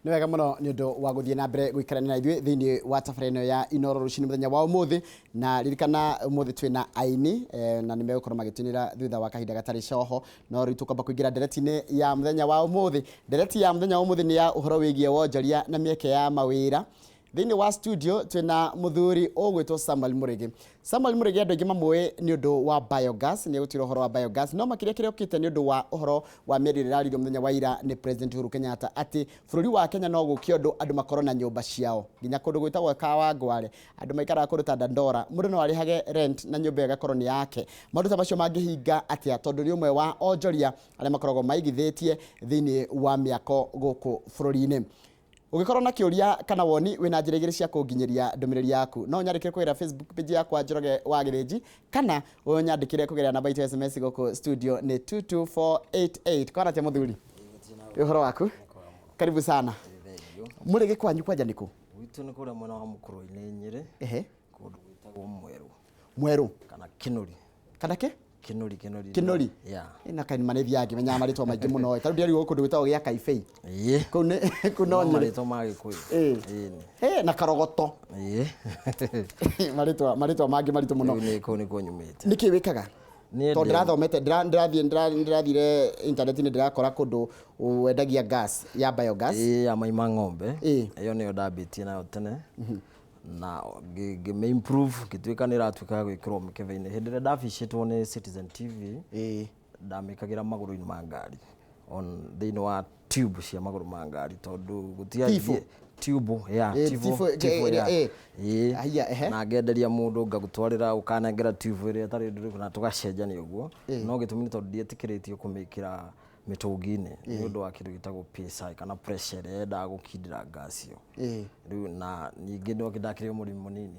Nĩ wega mũno nĩ ũndũ wa gũthiĩ na mbere gũikarania na ithuĩ thĩinĩ wa tabarĩra ya Inooro Rucini mũthenya wa ũmũthĩ, na ririkana ũmũthĩ twĩna aini na nĩ megũkorwo magĩtũinĩra thutha wa kahinda gatarĩ coho, no rĩu tũkwamba kũingĩra ndereti-inĩ ya mũthenya wa ũmũthĩ. Ndereti ya mũthenya wa ũmũthĩ nĩ ya ũhoro wĩgiĩ wonjoria na mĩeke ya mawĩra. Thĩinĩ wa studio twĩna mũthuri ũgwĩtwo Samuel Murigi. Samuel Murigi andũ aingĩ mamũĩ nĩ ũndũ wa biogas, nĩ egũtwĩra ũhoro wa biogas, no makĩria kĩrĩa ũkĩte nĩ ũndũ wa ũhoro wa mĩario ĩraririo mũthenya wa ira nĩ President Uhuru Kenyatta atĩ bũrũri wa Kenya no gũkio andũ makorwo na nyũmba ciao, nginya kũndũ gwĩtagwo Kawangware andũ maikaraga kũndũ ta Dandora, mũndũ no arĩhage rent na nyũmba ĩgakorwo nĩ yake. Maũndũ ta macio mangĩhinga atĩa, tondũ nĩ ũmwe wa onjoria arĩa makoragwo maigithĩtie thĩinĩ wa mĩako gũkũ bũrũri-inĩ. Ũngĩkorwo na kĩũria kana woni wĩna njĩra igĩrĩ cia kũnginyĩria ndũmĩrĩri yaku, no nyandĩkĩre kũgerera Facebook page yakwa Njoroge wa Gĩthĩnji, kana ũnyandĩkĩre kũgerera namba itũ SMS gũkũ studio nĩ 22488. Kwana tia mũthuri, ũhoro waku? Karibu sana. Mũrigi kwanyu kwanja nĩkũ? Gwitũ nĩ kũrĩa mwena wa Mũkũrũ-inĩ Nyĩrĩ, kũndũ gwĩtagwo Mweru. Mweru Kana Kĩnũri. Kana kĩ? Kĩnũri. Yeah. Ina kaini manethi yake menya marĩtwa maingĩ mũno. Tarũ ndĩari gũkũ kũndũ gwĩtagwo gĩa Kaibei. Kũu no marĩtwa ma Gĩkũyũ. Na Karogoto. Marĩtwa mangĩ maritũ mũno. Kũu nĩkuo nyumĩte. Nĩkĩ wĩkaga? Tondũ ndĩrathomete ndĩrathire intaneti-inĩ ndĩrakora kũndũ wendagia gas ya biogas. Ya mai ma ng'ombe. Ĩyo nĩyo ndambĩtie nayo tene. Na ngĩmĩ-improve ngĩtuĩka nĩ ĩratuĩka gwĩkĩrwo mĩkebe-inĩ. Hĩndĩ ĩrĩa ndaficĩtwo nĩ Citizen TV, ndamĩkagĩra magũrũ-inĩ ma ngari, thĩinĩ wa tube cia magũrũ ma ngari, tondũ gũtiarĩ tube na ngenderia mũndũ ngagũtwarĩra ũkanengera tube ĩrĩa ĩtarĩ ndũrĩku na tũgacenjania ũguo, no gĩtũmi nĩ tondũ ndietĩkĩrĩtio kũmĩkĩra mĩtũngi-inĩ nĩ ũndũ wa kĩndũ gĩtagwo PSI kana pressure ĩrĩa yendaga gũkindĩra gas ĩyo. Rĩu na ningĩ no ndakĩrĩ mũrĩmi mũnini,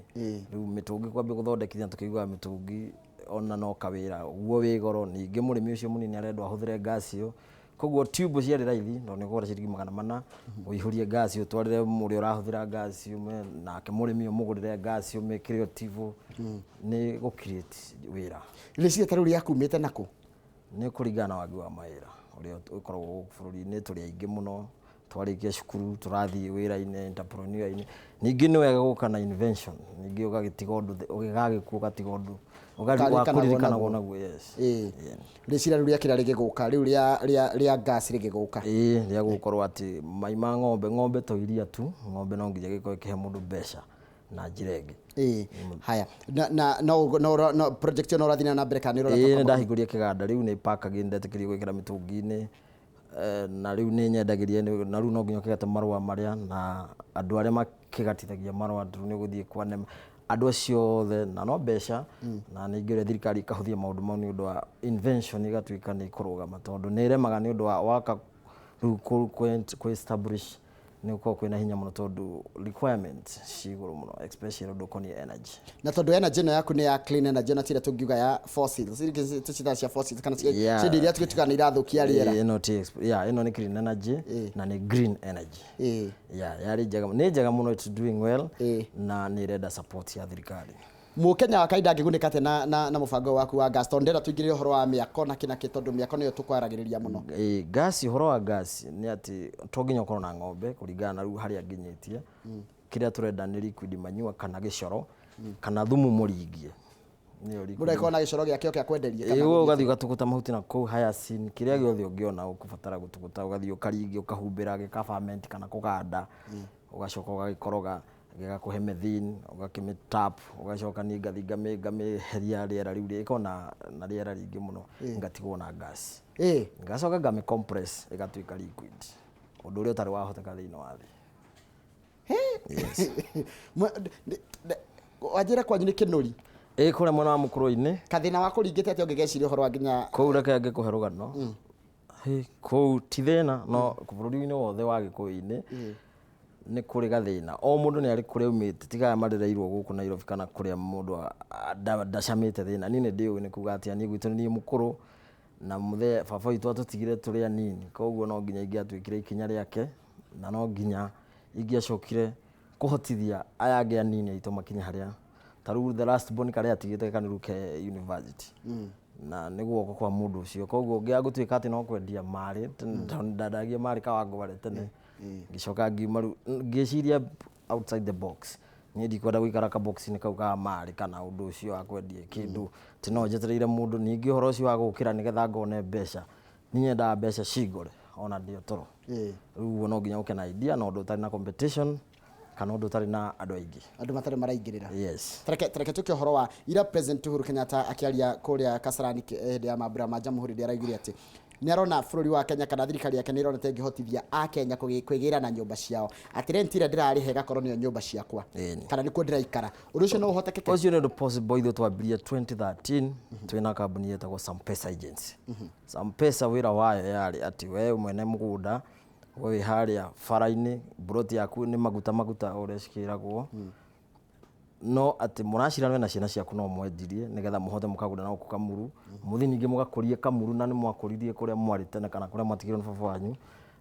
rĩu mĩtũngi kwambia gũthondekithia tũkĩiguaga mĩtũngi ona no kawĩra ũguo wĩ goro, ningĩ mũrĩmi ũcio mũnini arendwo ahũthĩre gas ĩyo, koguo tube ciarĩ raithi no nĩ ũgũra ciringi 400 ũihũrie gas ĩyo ũtwarĩre mũrĩa ũrahũthĩra gas ĩyo, nake mũrĩmi ũmũgũrĩre gas ĩyo mĩkĩre ĩyo tube, nĩ gũ-create wĩra. Rĩciria tarĩu rĩakumĩte nakũ? Nĩ kũringana na wagi wa mawĩra ũrĩa ũkoragwo gũkũ bũrũri-inĩ, tũrĩ aingĩ mũno, twarĩkia cukuru tũrathiĩ wĩra-inĩ entrepreneur-inĩ. Ningĩ nĩ wega gũka na invention, ningĩ ũgagĩtiga ũndũ ũgĩgagĩkuo ũgatiga ũndũ ũgakũririkanagwo naguo. Rĩciria rĩu rĩakĩra rĩgĩgũka rĩu rĩa gas rĩgĩgũka rĩa gũkorwo atĩ mai ma ng'ombe to iria tu, ng'ombe no nginya gĩkorwo ĩkĩhe mũndũ mbeca na njĩra ĩngĩ. Haya, no project ĩyo no ũrathiĩ na mbere kana nĩ ũrona? Nĩ ndahingũria kĩganda rĩu nĩ pakagĩ ndetĩkĩrio gwĩkĩra mĩtũngi-inĩ, na rĩu nĩ nyendagĩria, na rĩu no nginya ũkĩgate marũa marĩa, na andũ arĩa makĩgatithagia marũa nĩ ũgũthiĩ kwa andũ acio othe, na no mbeca, na ningĩ ũrĩa thirikari ĩkahũthia maũndũ mau nĩ ũndũ wa invention ĩgatuĩka nĩ kũrũgama, tondũ nĩ ĩremaga nĩ ũndũ wa waka rĩu kũ-establish nĩ gũkorwo kwĩna hinya mũno tondũ requirements ci igũrũ mũno, especially ũndũ ũkoniĩ energy. Na tondũ energy ĩno yaku nĩ ya clean energy na tira tũngiuga ya fossils, cia fossils kana ciĩ iria tũgĩtuĩka nĩ irathũkia rĩera. Ĩno nĩ clean energy na nĩ green energy. Yarĩ njega, nĩ njega mũno, it's doing well, na nĩ ĩrenda support ya thirikari. Mũkenya wa kawaida angĩgunĩka atĩa na mũbango waku wa gas? Tondũ ndĩrenda tũingĩrĩre ũhoro wa mĩako na kĩnakĩ, tondũ mĩako nĩyo tũkwaragĩrĩria mũno. Gas, ũhoro wa gas nĩ atĩ to nginya ũkorwo na ng'ombe kũringana na rĩu harĩa nginyĩtie. Kĩrĩa tũrenda nĩ liquid manure kana gĩcoro kana thumu mũringie. Mũreka na gĩcoro gĩake kĩa kwenderia kana ũgathiĩ ũgatũgũta mahuti na kũu hyacinth, kĩrĩa gĩothe ũngĩona ũkũbatara gũtũgũta, ũgathiĩ ũkaringia ũkahumbĩra gĩka-ferment kana kũganda, ũgacoka ũgagĩkoroga gĩgakũhe methane, ũgakĩmĩtap, ũgacoka niĩ ngathiĩ ngamĩheria rĩera rĩu rĩkorwo na rĩera rĩingĩ mũno, ngatigwo na gas. Ngacoka ngamĩ-compress ĩgatuĩka liquid, ũndũ ũrĩa ũtarĩ wahoteka thĩinĩ wa thĩ. Wanjĩra kwanyu nĩ Kĩnũri? Kũrĩa mwena wa Mũkũrũ-inĩ. Kathĩna wako ũringĩte atĩa ũngĩgeciria ũhoro wa nginya kũu? Reke ngĩkũhe rũgano. Kũu ti thĩna, no bũrũri-inĩ wothe wa Gĩkũyũ-inĩ nĩ kũrĩ gathĩna. O mũndũ nĩ arĩ kũrĩa umĩte, tiga marereirwo gũkũ Nairobi kana kũrĩa mũndũ ndacamĩte thĩna. Niĩ nĩ ndĩũĩ nĩ kuga atĩ niĩ gwitũ nĩ mũkũrũ na baba witũ atũtigire tũrĩ anini, koguo no nginya ingĩatuĩkire ikinya rĩake, na no nginya ingĩacokire kũhotithia aya angĩ anini aitũ makinya harĩa. Ta rĩu the last born karĩa atigĩte kanĩruke university, na nĩ guoko kwa mũndũ ũcio, koguo ngĩagũtuĩka atĩ no kwendia marĩ, ndandagia marĩ Kawangware tene, ngicoka ngiuma riu ngiciria outside the box ni ndikwenda guikara ka box ni kau ka mari kana undu ucio wa kwendia kindu ti no njetereire mundu ningi horo ucio wa gukira nigetha ngone mbeca ni nyenda mbeca cigore ona ndio toro riu no nginya uke na idea no ndu tari na competition kana ndu tari na andu aingi andu matari maraingirira yes tereke tuke horo wa ira president Uhuru Kenyatta akiaria kuria Kasarani ya mabura ma Jamhuri araigire ati ni arona bururi wa Kenya kana thirikari yake ni irona tengihotithia a Kenya kwigira na nyumba ciao ati rentire ndirari hega korwo ni nyumba ciakwa kana ni ku ndiraikara undu ucio no uhotekeke ucio ni possible ithu twambirie 2013 twina kambuni yetagwo Sampesa agency Sampesa wira wayo yari ati we mwene mugunda we haria faraini broti yaku ni maguta ureshikiragwo no ati muracirana na ciana ciaku no mwendirie nigetha muhote mukagura na kamuru muthi ningi mugakurie kamuru na ni mwakuririe kuria mwarite na kana kuria mwatigirwo ni baba wanyu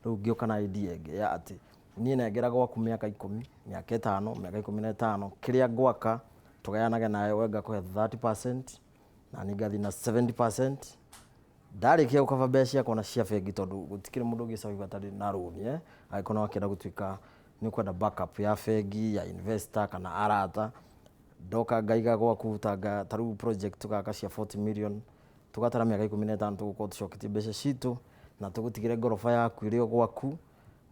riu ngioka na idea enge ya ati nie nengera gwaku miaka 10 miaka 5 miaka 15 kiria gwaka tugayanage nayo wenga kuhe 30% na ningathi na 70% ndarikia ukava mbeca kona cia bengi tondu gutikire mundu ngicaga tari na loan aikona wakenda gutuika ni kwenda backup ya bengi ya investor kana arata doka ngaiga gwaku tanga taru project tukaka cia 40 million tugatara miaka 15 tuguko tucokiti mbeca citu na tugutigire gorofa yaku irio gwaku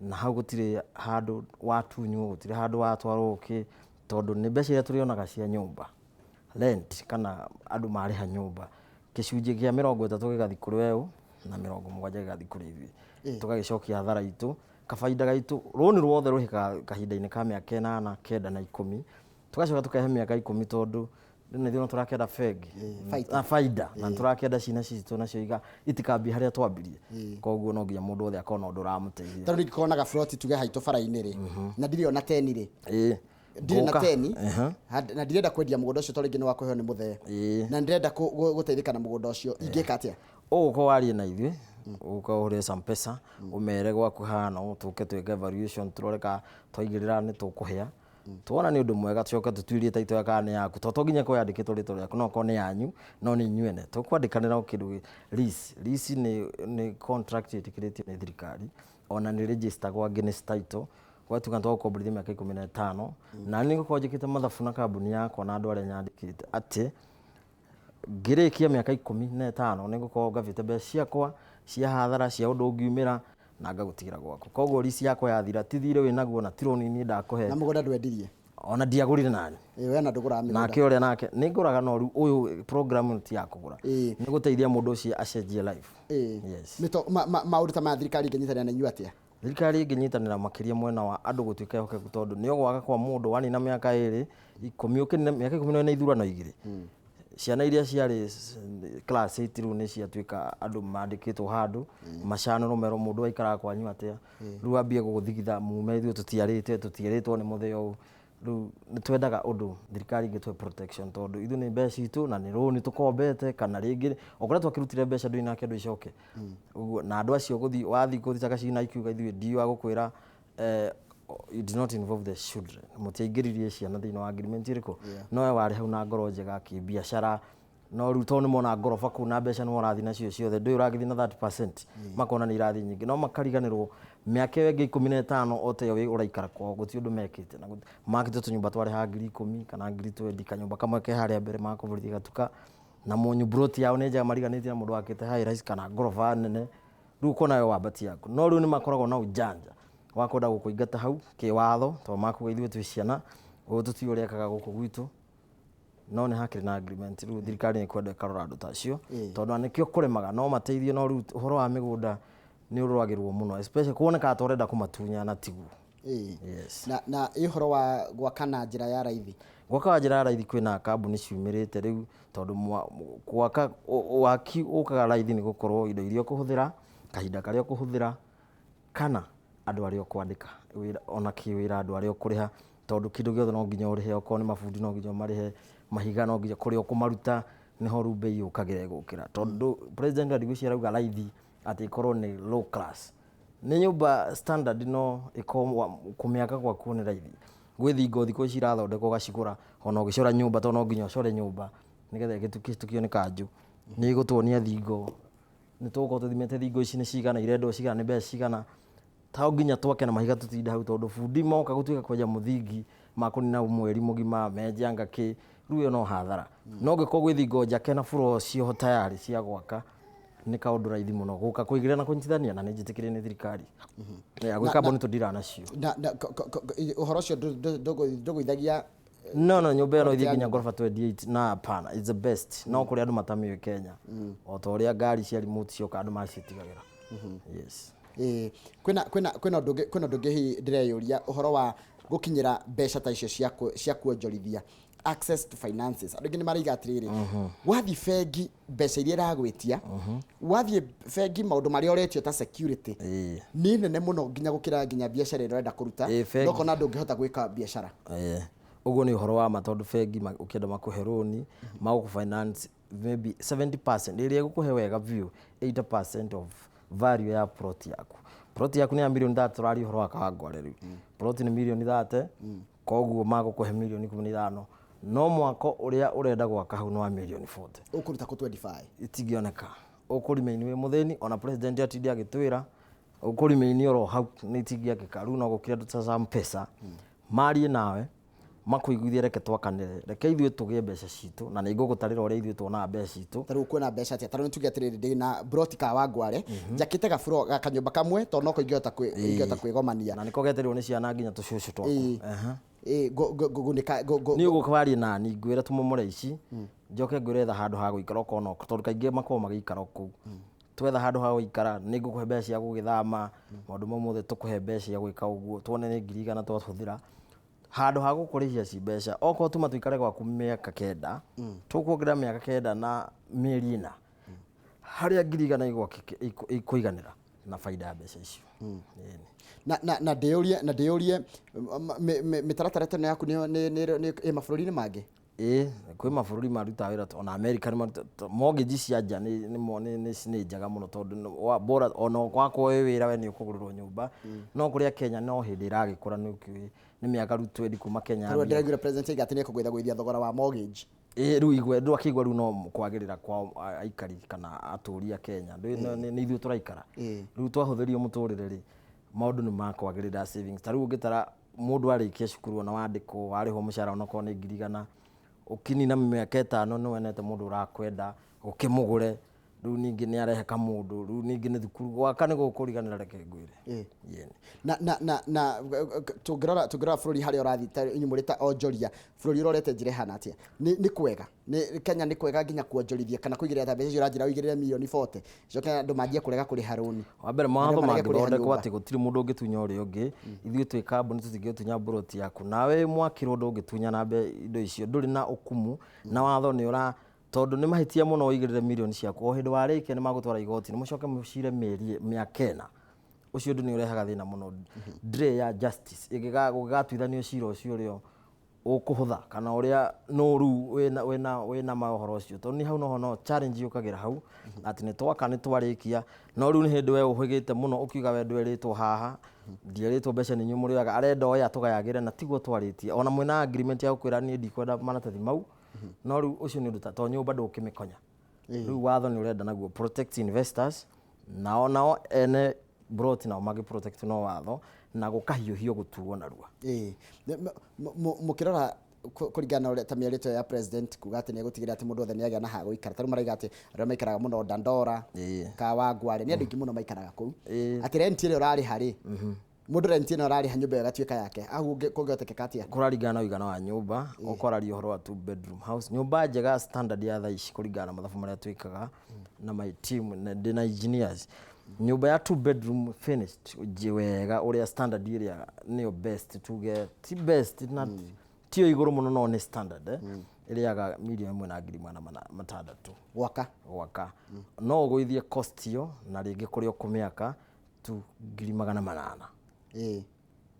na hau gutire handu watunyu gutire handu watwarwo ki tondu ni mbeca iria turionaga cia nyumba rent kana andu mariha nyumba gicunjĩ kia 30 gigathi kuri wewe na 70 gigathi kuri ithuĩ tugagicokia hathara itu kabaida gaitu runi ruothe ruhika kahinda-ini ka miaka 8 9 na 10 tugacoka tukahe miaka 10 tondu ni thino turakenda bengi faida na turakenda cina citu nacio iga itikabi haria twambirie koguo no nginya mundu othe akona undu ramuteithia tondu ndikonaga float tuge haitu faraini ri na ndirio na 10 ri ndire na 10 na ndirenda kwendia mugunda ucio toringi ni wakuheo ni muthee na ndirenda guteithika na mugunda ucio ingika atia uko wari na ithuĩ uko uri Sampesa umere gwaku hana tuke tweke evaluation turoreka twaigirira ni tukuhea tuona ni undu mwega tucoka tutuirie taito ya kana yaku to nginya ko yandikitwo rito yaku no ko ni yanyu no ni nyuene tukwandikanira kindu lease ni contract itikiritio ni thirikari ona ni register gwa Guinness title watu kan twako bridhi miaka 15 na ningo kojekite mathafu na kambuni yako na andu aria nyandikite ati ngirikia miaka 15 ningo ko gavite mbeca ciakwa cia hathara cia undu ungiumira na ngagutigira gwaku koguo lease yako yathira tithire winaguo na tironi ni ndakuhe na mugunda ndwendirie ona ndiagurire nani we na ndugura migunda nake uria nake ninguraga no uyu program ti yakugura ni guteithia mundu ucio acenjie life yes mito maundu ta ma thirikari nginyitana na inyuĩ atia thirikari nginyitanira makiria mwena wa andu gutuika hokeku tondu ni ogwaga kwa mundu wani na miaka 2 10 ukini miaka 10 na ithurano igiri ciana iria ciari class 8 ru ni ciatuika andu mandikitwo handu macano romero mundu aikara kwanyu atia riu ambie guguthigitha mume ithu tutiaritwo ni mutheo riu nitwendaga undu thirikari ngitwe protection tondu ithu ni mbeca itu na ni loan tukombete kana ringi okora twakirutire mbeca ndu ina kindu icoke uguo na andu acio guthi wathi kuthitaka cina ikiuga ithu ndio wa gukwira you do not involve the children mutiaingiririe ciana thina wa agreement iriko no we wari hau na ngoro njega ki biashara no ruto ni mona ngorofa ku na mbeca ni morathi nacio ciothe ndu uragithi na 30% makona ni irathi nyingi no makariganirwo miaka wengi 15 ote we uraikara kwa guti undu mekite na makite tunyumba twari ha 10,000 kana 20 kanyumba kamwe ke haria mbere makuburithia gatuka na monyu broti yao neja mariganite na mundu akite high rise kana ngorofa nene riu kona yo wabati yako no riu ni makoragwo na ujanja wakoda gukuingata hau ki watho to makuga ithuĩ twi ciana ututi uria kaga guku gwitu no ni hakiri na agreement riu thirikari ni kwenda karora andu tacio tondu anikio kuremaga no mateithio no riu uhoro wa migunda ni urwagirwo muno especially kuoneka atorenda kumatunya na tigu yes na ihoro wa gwakana njira ya raithi gwaka njira ya raithi kwina kambuni ciumirite riu tondu gwaka waki ukaga raithi ni gukorwo indo irio kuhuthira kahinda karia kuhuthira kana andu ario kwandika ona kiwira andu ario kuriha tondu kindu giothe no nginya urihe oko ni mafundi no nginya marihe mahiga no nginya kuria kumaruta niho ru bei ukagire gukira tondu president adigwicira rauga raithi ati ikorwo ni low class ni nyumba standard no kumiaka kwa kuone raithi gwithi ngothi ko cirathondekwo gacigura ona ugicora nyumba to no nginya ucore nyumba nigetha gitukio ni kanju ni gutuonia thingo ni tuko tuthimete thingo ici ni cigana irendo cigana ni mbeca cigana tao nginya twake na mahiga tutinda hau tondu bundi moka gutuika kwenja muthingi makunina mweri mugima menjanga ki riu no hathara no ngiko gwithingo njake na furo cio tayari cia gwaka ni kaundu raithi muno guka kuigira na kunyitithania na njitikire ni thirikari ya gwika boni tudira nacio uhoro cio nduguithagia no nyumba no ithiĩ nginya ngoroba 28 na hapana it's the best no kuri andu matamio Kenya o to ria ngari cia remote cio kandu macitigagira yes kwina ndungi hi ndireyuria uhoro wa gukinyira mbeca ta icio cia kuonjorithia access to finances andu ngi mariga atiriri wathi bengi mbeca iria iragwitia wathi bengi maundu maria uretio ta security ni nene muno nginya gukira nginya biashara ino enda kuruta no kona ndungihota gwika biashara uguo ni uhoro wa matondu bengi ukienda makuhe roni magu finance maybe 70% iria gukuhe wega view 80% of value ya plot yaku ni ya milioni 3 turari uhoro wa kawangware riu plot ni milioni 30 koguo magukuhe milioni 15 no mwako uria urenda gwaka hau no wa milioni 40 ukuruta ku 25 itingioneka ukurimeini we mutheni ona president atindi agitwira ukurimeini oro hau ni itingiakika riu no gukira tutaza mpesa marie nawe makuiguithia reke twakanire reke ithuĩ tũgĩe mbeca citũ na nĩ ngũgũtarĩra ũrĩa ithuĩ tuonaga mbeca citũ tarĩu kwĩna mbeca atĩa tarĩu nĩtuge atĩrĩrĩ ndĩ na broti ka Wangware njakĩte gaburo kanyũmba kamwe tondũ no ingĩhota kwĩgomania na nĩko getereirwo nĩ ciana nginya tũcũcũ twakwa nĩ ũgũkwaria nani ngwĩre tũmomore ici njoke ngwĩretha handũ ha gũikara okorwo tondũ kaingĩ makorwo magĩikara kũu twetha handũ ha gũikara nĩ ngũkũhe mbeca cia gũgĩthama maũndũ mau mothe tũkũhe mbeca cia gwĩka ũguo tuone nĩ 100 twahũthĩra handu ha gukurihia ci mbeca oko tuma tuikare gwaku miaka 9 tukuongerera miaka 9 na mieri 4 haria 100 ikuiganira na faida ya mbeca icio na ndeurie mitaratara tene yaku ni mabũrũri-inĩ mangĩ kwĩ mabũrũri maruta wĩra ona America nĩ mortgage cia nja nĩ njega mũno tondũ bora ona gwakwo wĩra we nĩ ũkũgũrĩrwo nyũmba no kũrĩa Kenya no hĩndĩ ĩragĩkũra nĩ ũkĩũĩ nĩ mĩaka rĩu 20 kuma Kenya tarĩu ndĩraigua president ati nĩ kũgwĩthagwĩthia thogora wa mortgage rĩu igwe ndũ akĩigua rĩu no kwagĩrĩra kwa aikari kana atũũri a Kenya nĩ ithuĩ tũraikara rĩu twahũthĩrio mũtũrĩre rĩ maũndũ nĩ makwagĩrĩra savings tarĩu ũngĩtara mũndũ arĩkia cukuru ona wandĩkwo warĩhwo mũcara onakorwo nĩ 100 ukinina miaka 5 no wenete mundu urakwenda ukimugure riu ningi ni arehe kamundu riu ningi ni thukuru gwaka ni gukuriganira reke ngwire na tugirora bururi haria urathita inyumurita onjoria bururi urorete njire hana atia ni kwega ni Kenya ni kwega nginya kuonjorithia kana kuigirira ta mbeca uranjira uigirire milioni 40 coke andu manjie kurega kuriha roni wa mbere mawatho mangithondekwo ati gutiri mundu ungitunya uria ungi ithuĩ twĩ kambuni tutingĩtunya buroti yaku nawe mwakirwo ndũngĩtunya na indo icio ndũrĩ na ukumu na watho nĩ ura tondu nĩ mahitia mũno uigirire milioni ciaku o hĩndĩ warĩkia nĩ magũtwara igoti nĩ mũcoke mũcire mĩaka 4 ucio ndu nĩ urehaga thĩna mũno delay ya justice ĩgĩgatuithanio cira ũcio ũrĩa ũkũhũtha kana ũrĩa noru wĩna maũhoro ũcio tondũ ni hau no challenge yũkagĩra hau ati nĩ twaka nĩ twarĩkia no rĩu nĩ hĩndĩ we ũhĩgĩte mũno ũkiuga we ndwerĩtwo haha ndierĩtwo mbeca nĩ nyumũrĩaga arenda oya tũgayagĩre na tiguo twarĩtie ona mwĩna agreement ya gũkwĩra niĩ ndikwenda maratathi mau no rĩu ũcio nĩ ũndũ ta nyũmba ndũkĩmĩkonya rĩu watho nĩ ũrenda naguo protect investors nao ene brought nao magi protect no watho na gũkahiũhio gũtuo narua mukirora kuringana na ta mĩarĩto ya president kuga atĩ nĩ gũtigĩra atĩ mũndũ othe nĩ agĩa na ha gũikara tarĩu maraiga atĩ arĩa maikaraga mũno Dandora ka Wangware nĩ andũ aingĩ mũno maikaraga kũu atĩ rent ĩrĩa ũrarĩha rĩ mũndũ rent ĩno ararĩha nyũmba ĩyo ĩgatuĩka yake ahu kũngĩhotekeka atĩa kũraringana na ũigana wa nyũmba ũkoraria ũhoro wa 2 bedroom house nyũmba njega standard ya thaa ici kũringana na mathabu marĩa twĩkaga na my team na engineers nyumba ya 2 bedroom finished wega ũrĩa standard ĩrĩa nĩyo best tuge ti best na tio igũrũ mũno no nĩ standard ĩrĩaga milioni 1.6 gwaka no ũgũithie cost ĩyo na rĩngĩ kũrĩa ũkũmĩaka tu 800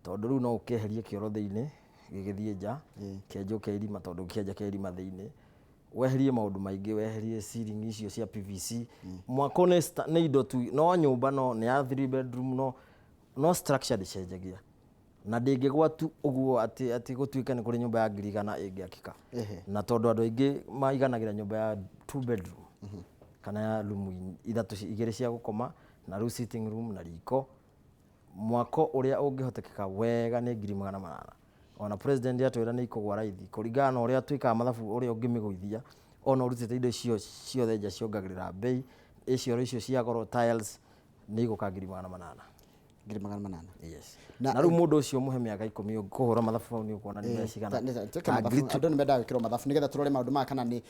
tondũ rĩu no ũkeherie kĩoro thĩinĩ gĩgĩthiĩ nja kĩenjo kĩa irima tondũ kĩenja kĩa irima thĩinĩ weherie maundu maingi weherie ceiling icio cia PVC mwako nĩ indo tu no nyumba no nĩ ya 3 bedroom no structure dicenjagia na ndĩngĩgwa tu ũguo ati gũtuĩka nĩ kũrĩ nyumba ya 100 ĩngĩakika na tondũ andũ aingĩ maiganagĩra nyumba ya 2 bedroom kana ya room 3 igĩrĩ cia gũkoma na room sitting room na riko mwako uria ungihotekeka wega ni 800,000 ona president atwira ni ikugwa raithi kuringana uria twika mathabu uria ungimiguithia ona urutite indo icio ciothe nja ciongagirira bei icio cia goro tiles ni iguka 800,000 yes na riu mundu ucio muhe miaka 10 ukuhura mathabu ni ukuona ni mecigana andu ni menda wikirwo mathabu nigetha turore maundu ma kana ni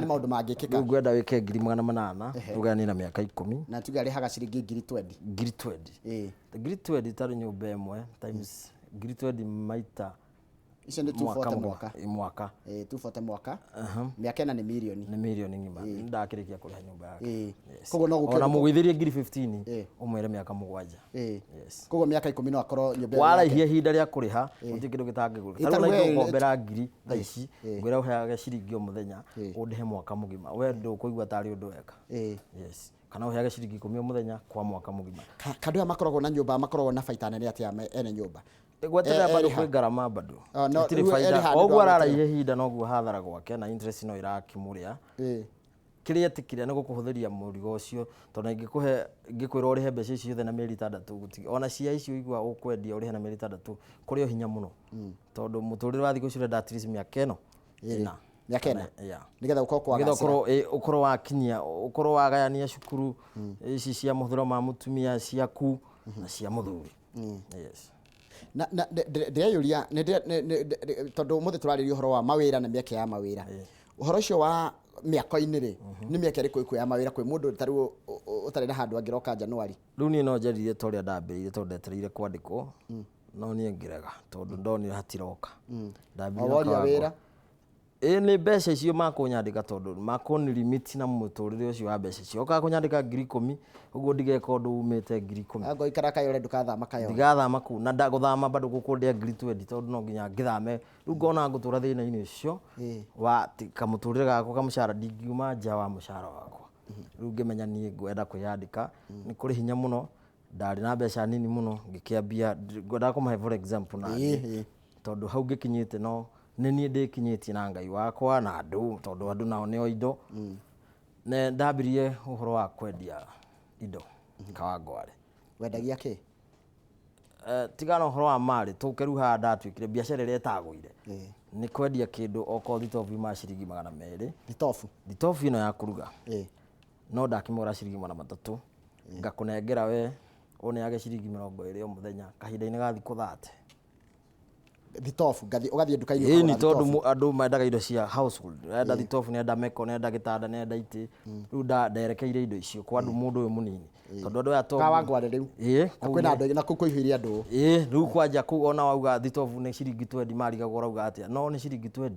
maundu mangikika ngwenda wike 800,000 ugani na miaka 10 na tuge arihaga ciringi 20 20 tari nyumba imwe times 20 maita icio ni 240 mwaka 240 mwaka miaka ena ni milioni ngima ndakirikia kuriha nyumba yake kogo no gukira ona mugwithirie 15 umwere miaka 7 yes kogo miaka 10 no akorwo nyumba wala hinda ria kuriha uti kindu gitangigura taru na ngombera ngiri thaici ngwira uheaga ciringi o muthenya undihe mwaka mugima we ndukuigua tari undu weka yes kana uheaga ciringi 10 o muthenya kwa mwaka mugima kandu ya makoragwo na nyumba makoragwo na baita nene atia ene nyumba gweterera bado kwi garama bado itiri faida ogwo arara ihe hinda noguo hathara gwake na interest no irakimuria kiria tikire ni gukuhuthiria murigo ucio tondu ngikwira urihe mbeca icio ciothe na mieri 6 guti ona cia icio igwa ukwendia urihe na mieri 6 kurio hinya muno tondu muturire wa thiku cio at least miaka eno miaka ena nigetha ukorwo wakinyia ukorwo wagayania cukuru ici cia muthuro ma mutumia ciaku na cia muthuri yes na ndeyuria tondu muthe turariria uhoro wa mawira na miaka ya mawira uhoro ucio wa miaka-ini ri ni miaka iriku ya mawira kwi mundu tari utari na handu angiroka Januari riu ni no njeririe toria ndambirire tondu ndetereire kwandikwo no nie ngirega tondu ndonire hatiroka ndambirire wira ni mbeca icio makunyandika tondu makoni limit na muturire ucio wa mbeca icio oka kunyandika 10,000 uguo ndigeka undu umite 10,000 ago ikara kayo ure ndukathama kayo ndigathama ku na ndaguthama bado gukundia 20 tondu no nginya ngithame riu ngona ngutura thina-ini ucio wa kamuturire gako kamushara ndingiuma nja wa mushara wakwa riu ngimenya nie ngwenda kwiyandika ni kuri hinya muno ndari na mbeca nini muno ngikiambia ngwenda kumahe for example na tondu hau ngikinyite no nini ndikinyitie na Ngai wakwa na andu tondu andu nao nio indo ne ndabirie uhoro wa kwendia indo Kawangware wendagia ki tigana uhoro wa mari tukeruha ndatwikire biacara ire etagwire ni kwendia kindu oko thitofu ma ciringi 200 thitofu ino ya kuruga no ndakimora ciringi 300 ngakunengera we uneage ciringi 20 o muthenya kahinda-ini ga thiku 30 thitofu ugathie nduka-ini ni tondu andu mendaga indo cia household enda thitofu ni enda meko ni enda gitanda ni enda iti riu nderekeire indo icio kwa andu mundu uyu munini tondu andu aya to Kawangware riu kwina andu na kukuihiria andu riu kwanja ku ona wauga thitofu ni ciringi 20 marigaga urauga atia no ni ciringi 20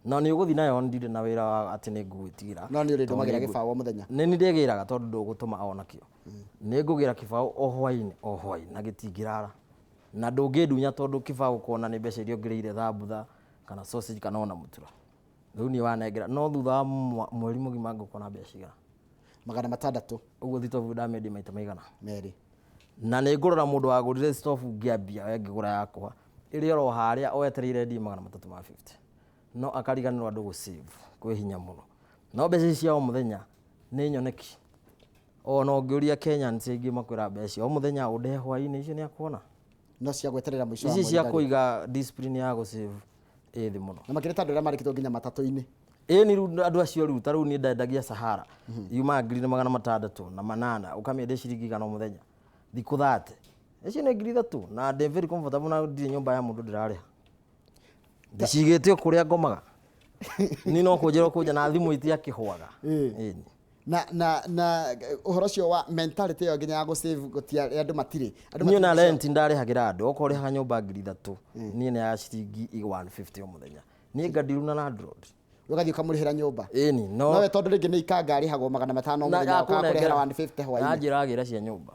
no ni uguthi nayo ndire na wira wa ati ni ngwitigira no ni uri ndumagira gibaũ muthenya ni ndigiraga tondu ndugutuma ona kio ni ngugira kibaũ o hwaini na gitingirara na ndungidunya tondu kibaũ kuona ni mbeca iria ongereire thambutha kana sausage kana ona mutura riu ni wanengera no thutha wa mweri mugima ngukona mbeca igana 600 uguo thitofu ndamendia maita maigana meri na ni ngurora mundu wagurire stofu ngiambia we ngigura yakwa iri oro haria oetereire ndi 350 no akariganirwo andu gu save kwi hinya muno no mbeca cia o muthenya ni nyoneki no ngiuria Kenya ntingi makwira mbeca o muthenya undehe hwaini icio ni akuona no cia gweterera mwisho wa mweri cia kuiga discipline ya gu save thi muno na makire tandu marikitwo nginya matatu-ini ni riu andu acio riu taru ni ndendagia Sahara yuma ngiri 600 na 8 ukamiende ciringi 5 muthenya thiku 30 icio ni ngiri 3 na ndi very comfortable na ndi nyumba ya mundu ndirariha ndicigite kuria ngomaga ni no kunjira kuja na thimu itia kihwaga na uhoro cio wa mentality yo nginya ya gu save gutia andu matire ni na rent ndarihagira andu okoriha nyumba ngiri 3 ni na ya ciringi 150 o muthenya ni ngadiruna na landlord ugathie kamurihira nyumba ni no we tondu ringi ni ikangari hagwo 500 o muthenya ukakurihira 150 hwaini na njiragira cia nyumba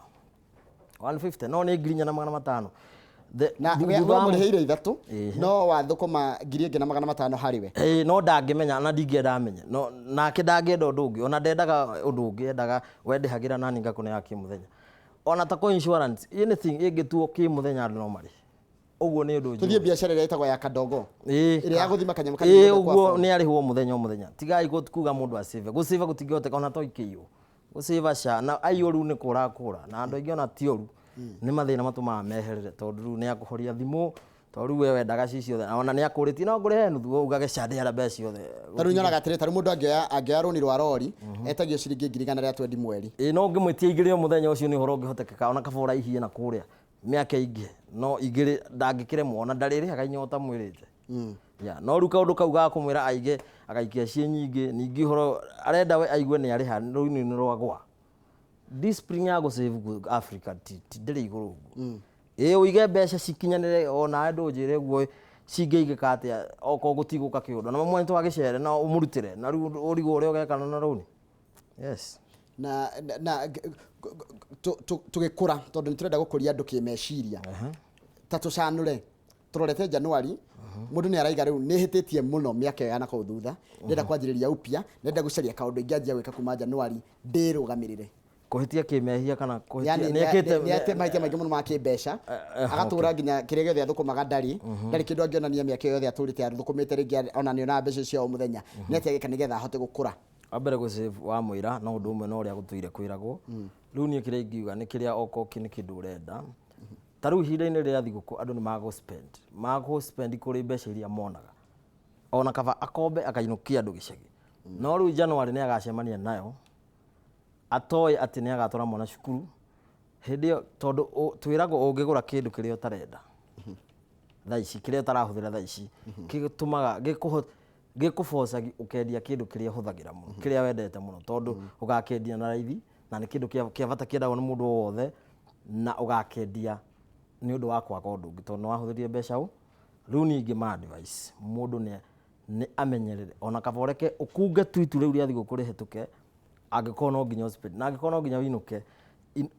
150 no ni ngirinya na 500 na we muriheire 3 no wathukuma ngiri ingi na 500 hari we no ndangimenya na ndingienda amenya no nake ndangienda undu ungi ona ndendaga undu ungi endaga wendihagira nani ngakune ya ki muthenya ona ta ko insurance anything ingituo ki muthenya no mari uguo ni undu tuthie biacara ira itagwo ya kadogo ira ya guthima kanyama uguo ni arihwo muthenya o muthenya tigai kuga mundu asave gutingihoteka ona to ikiyo gusave sha na aiyuru ni kura na andu aingi ona tioru nĩ mathĩna matũmaga meherere tondũ rĩu nĩ akũhoria thimũ tondũ rĩu we wendaga ci ciothe ona nĩ akũrĩtie no ngũrĩhe nuthu ũgage candĩara mbeca ciothe tarĩu nyonaga atĩrĩ tarĩu mũndũ angĩoya rũni rwa rori etagio ciringi 120 mweri no ngĩmwĩtia igĩrĩ o mũthenya ũcio nĩ ũhoro ũngĩhotekeka ona kaba ũraihie na kũrĩa mĩaka ingĩ no igĩrĩ ndangĩkĩremwo ona ndarĩrĩhaga inyota mwĩrĩte no rĩu kaũndũ kau ga kũmwĩra aige agaikia ciĩ nyingĩ ningĩ ũhoro arenda we aigue nĩ arĩha rũni-inĩ rwagwa discipline ya gũsave Africa ti ndĩrĩ igũrũ ũguo ũige mbeca cikinyanĩre ona andũ njĩre guo cingĩigĩka atĩa oko gũtigũka kĩũndũ na mamwe twagĩcere na ũmũrutĩre na rĩu ũrigo ũrĩa ũgekana na rũni na tũgĩkũra tondũ nĩ tũrenda gũkũria andũ kĩmeciria ta tũcanũre tũrorete Januari mũndũ nĩ araiga rĩu nĩ hĩtĩtie mũno mĩaka ya nakũu thutha ndenda kwanjĩrĩria upya ndenda gũcaria kaũndũ ingĩanjia gwĩka kuma Januari ndĩrũgamĩrĩre kũhĩtia kĩmehia kana kũhĩtia nĩekĩte mahĩtia maingĩ mũno ma kĩmbeca agatũra nginya kĩrĩa gĩothe athũkũmaga ndarĩ kĩndũ angĩonania mĩaka yothe atũrĩte athũkũmĩte rĩngĩ ona nĩ ona mbeca cia o mũthenya nĩ atĩa gĩka nĩgetha ahote gũkũra wambere gũsave wa mũira no ũndũ ũmwe no ũrĩa gũtũire kwĩragwo rĩu niĩ kĩrĩa ingiuga nĩ kĩrĩa okoki nĩ kĩndũ ũrenda ta rĩu ihinda-inĩ rĩa thigũkũ andũ nĩ magũ-spend kũrĩ mbeca iria monaga ona kaba akombe akainũkia andũ gĩcagi no rĩu Januari nĩ agacemania nayo atoĩ atĩ nĩ agatwara mwana cukuru hĩndĩ ĩyo tondũ twĩragwo ũngĩgũra kĩndũ kĩrĩa ũtarenda thaa ici kĩrĩa ũtarahũthĩra thaa ici gĩtũmaga gĩkũbocagia ũkendia kĩndũ kĩrĩa ũhũthagĩra mũno kĩrĩa wendete mũno tondũ ũgakendia na raithi na nĩ kĩndũ kĩa bata kĩendagwo nĩ mũndũ wothe na ũgakendia nĩ ũndũ wa kwaga ũndũ ũngĩ tondũ nĩ wahũthĩrire mbeca ũũ rĩu ningĩ ma advice mũndũ nĩ amenyerere ona kaba ũreke ũkunge tu rĩu rĩa thigũkũ rĩhĩtũke angĩkorwo no nginya spend na angĩkorwo no nginya winũke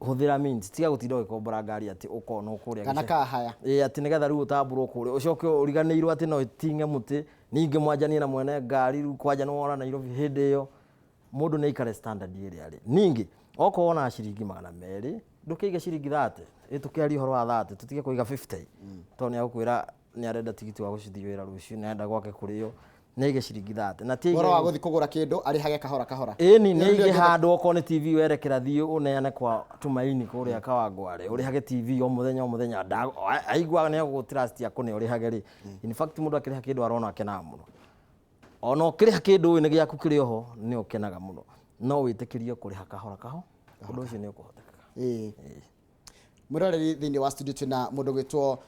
hũthĩra means tiga gũtinda ũgĩkombora ngari atĩ ũkorwo no kũrĩa kana kahaya atĩ nĩgetha rĩu ũtambũrwo kũrĩa ũcoke ũriganĩirwo atĩ no ĩtinge mũtĩ ningĩ mwanjanie na mwene ngari rĩu kwanja nĩ wona Nairobi hĩndĩ ĩyo mũndũ nĩ aikare standard ĩrĩa arĩ ningĩ okorwo wona ciringi 200 ndũkĩige ciringi 30 ĩtũkĩaria ũhoro wa 30 tũtige kũiga 50 tondũ nĩ agũkwĩra nĩ arenda tigiti wa gũcithii wĩra rũciũ nĩ arenda gwake kũrĩo nĩige ciringi 30 na tiige ũhoro wa gũthi kũgũra kĩndũ arĩhage kahora kahora nĩige handũ okorwo nĩ TV werekera thiĩ ũneane kwa Tumaini kũrĩa Kawangware ũrĩhage TV o mũthenya aiguaga nĩ agũtrust yakũne ũrĩhage rĩ in fact mũndũ akĩrĩha kĩndũ arona akenaga mũno ona ũkĩrĩha kĩndũ nĩ gĩaku kĩrĩ oho nĩ ũkenaga mũno no wĩtĩkĩrie kũrĩha kahora kahora ũndũ ũcio nĩ ũkũhoteka Murari thĩinĩ wa studio twina mũndũ gwĩtwo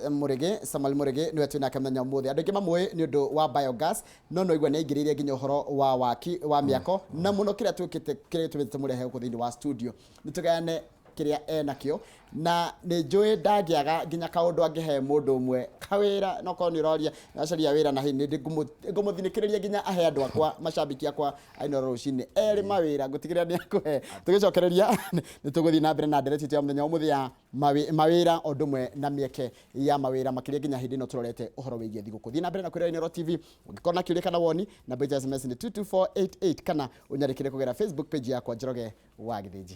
Murigi Samuel Murigi nĩwe twina kamenya mũthĩ andũ aingĩ mamwe nĩ ũndũ wa biogas no igua nĩ aingĩrĩire nginya ũhoro wa waki wa mĩako na mũno kĩrĩa twĩkĩte kĩrĩa tũmĩte mũrehe gũkũ thĩinĩ wa studio nĩ tũgayane kĩrĩa enakĩo na nĩ njũĩ ndangĩaga nginya kaũndũ angĩhe mũndũ ũmwe kawĩra no korwo nĩ ũroria acaria wĩra na hĩndĩ ngũmũthinĩkĩrĩria nginya ahe andũ akwa macambiki akwa Inooro Rucini erĩ mawĩra ngũtigĩrĩra nĩ akũhe tũgĩcokereria nĩ tũgũthiĩ na mbere na ndereti ya mũthenya ũmũthĩ ya mawĩra o ũndũ ũmwe na mĩeke ya mawĩra makĩria nginya hĩndĩ ĩno tũrorete ũhoro wĩgiĩ thigũkũ thiĩ na mbere na kwĩrora Inooro TV ũngĩkorwo na kĩũria kana woni namba ya SMS nĩ 22488 kana ũnyandĩkĩre kũgerera Facebook page yakwa Njoroge wa Gĩthĩnji.